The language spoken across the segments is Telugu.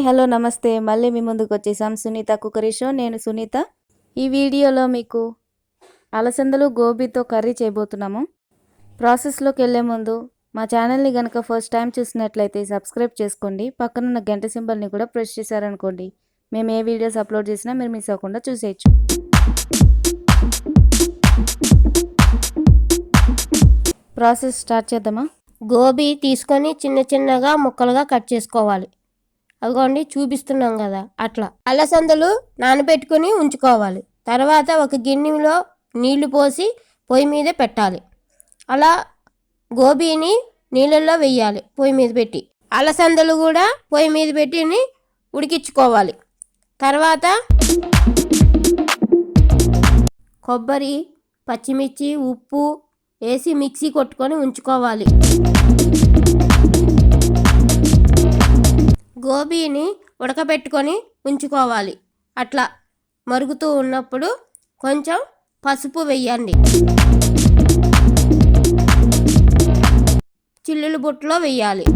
హలో నమస్తే. మళ్ళీ మీ ముందుకు వచ్చేసాం సునీత కుకరీ షో. నేను సునీత. ఈ వీడియోలో మీకు అలసందలు గోబీతో కర్రీ చేయబోతున్నాము. ప్రాసెస్లోకి వెళ్ళే ముందు మా ఛానల్ని కనుక ఫస్ట్ టైం చూసినట్లయితే సబ్స్క్రైబ్ చేసుకోండి. పక్కనున్న గంట సింబల్ని కూడా ప్రెస్ చేశారనుకోండి, మేము ఏ వీడియోస్ అప్లోడ్ చేసినా మీరు మిస్ అవ్వకుండా చూసేయచ్చు. ప్రాసెస్ స్టార్ట్ చేద్దామా? గోబీ తీసుకొని చిన్న చిన్నగా ముక్కలుగా కట్ చేసుకోవాలి. అదిగోండి చూపిస్తున్నాం కదా అట్లా. అలసందలు నానబెట్టుకొని ఉంచుకోవాలి. తర్వాత ఒక గిన్నెలో నీళ్లు పోసి పొయ్యి మీద పెట్టాలి. అలా గోబీని నీళ్ళల్లో వేయాలి పొయ్యి మీద పెట్టి. అలసందలు కూడా పొయ్యి మీద పెట్టి ఉడికించుకోవాలి. తర్వాత కొబ్బరి, పచ్చిమిర్చి, ఉప్పు వేసి మిక్సీ కొట్టుకొని ఉంచుకోవాలి. గోబీని ఉడకబెట్టుకొని ఉంచుకోవాలి. అట్లా మరుగుతూ ఉన్నప్పుడు కొంచెం పసుపు వేయండి. చిల్లులు బుట్టలో వేయాలి.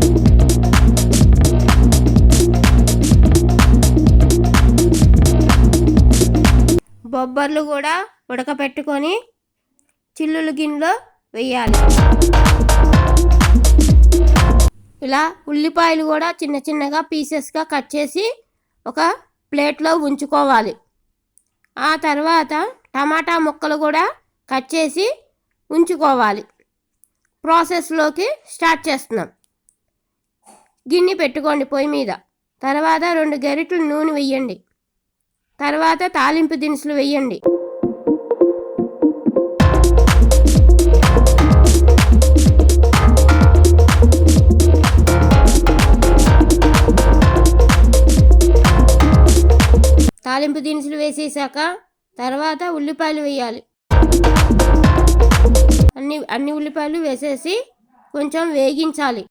బొబ్బర్లు కూడా ఉడకబెట్టుకొని చిల్లులు గిన్నెలో వేయాలి. ఇలా ఉల్లిపాయలు కూడా చిన్న చిన్నగా పీసెస్గా కట్ చేసి ఒక ప్లేట్లో ఉంచుకోవాలి. ఆ తర్వాత టమాటా ముక్కలు కూడా కట్ చేసి ఉంచుకోవాలి. ప్రాసెస్లోకి స్టార్ట్ చేస్తున్నాం. గిన్నె పెట్టుకోండి పొయ్యి మీద. తర్వాత 2 గరిటెలు నూనె వేయండి. తర్వాత తాలింపు దినుసులు వేయండి. తాలింపు దినుసులు వేసేసాక తర్వాత ఉల్లిపాయలు వేయాలి. అన్ని ఉల్లిపాయలు వేసేసి కొంచెం వేగించాలి.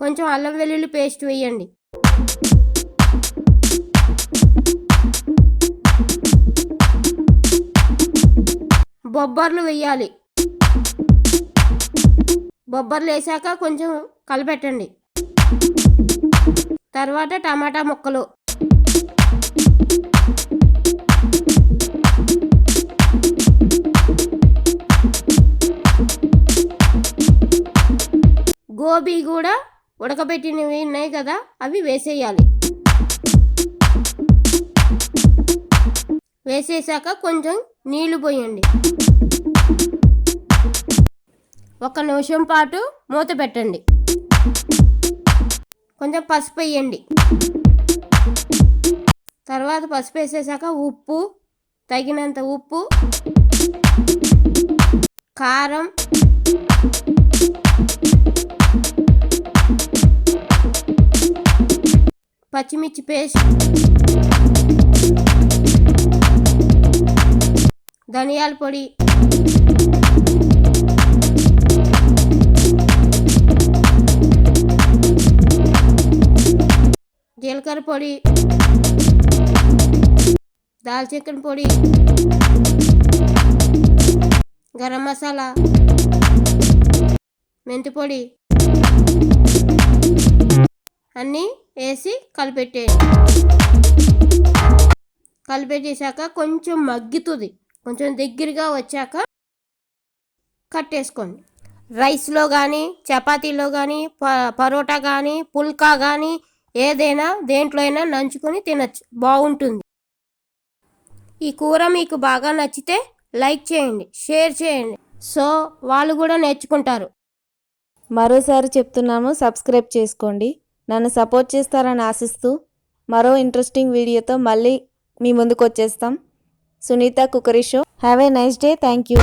కొంచెం అల్లం వెల్లుల్లి పేస్ట్ వేయండి. బొబ్బర్లు వేయాలి. బొబ్బర్లు వేసాక కొంచెం కలపెట్టండి. తర్వాత టమాటా ముక్కలు, గోబీ కూడా ఉడకబెట్టినవి ఉన్నాయి కదా అవి వేసేయాలి. వేసేసాక కొంచెం నీళ్లు పోయండి. 1 నిమిషం పాటు మూత పెట్టండి. కొంచెం పసుపు వేయండి. తర్వాత పసుపు వేసేసాక ఉప్పు, తగినంత ఉప్పు, కారం, పచ్చిమిర్చి పేస్ట్, ధనియాల పొడి, జీలకర్ర పొడి, దాల్చిక్కన పొడి, గరం మసాలా, మెంతి పొడి అన్నీ వేసి కలిపెట్టేయండి. కలిపెట్టేసాక కొంచెం మగ్గుతుంది. కొంచెం దగ్గరగా వచ్చాక కట్టేసుకోండి. రైస్లో కానీ, చపాతీలో కానీ, పరోటా కానీ, పుల్కా కానీ ఏదైనా దేంట్లో అయినా నంచుకొని తినచ్చు, బాగుంటుంది. ఈ కూర మీకు బాగా నచ్చితే లైక్ చేయండి, షేర్ చేయండి. సో వాళ్ళు కూడా నేర్చుకుంటారు. మరోసారి చెప్తున్నాము, సబ్స్క్రైబ్ చేసుకోండి. నన్ను సపోర్ట్ చేస్తారని ఆశిస్తూ మరో ఇంట్రెస్టింగ్ వీడియోతో మళ్ళీ మీ ముందుకు వచ్చేస్తాం. Sunitha cookery show. Have a nice day. Thank you.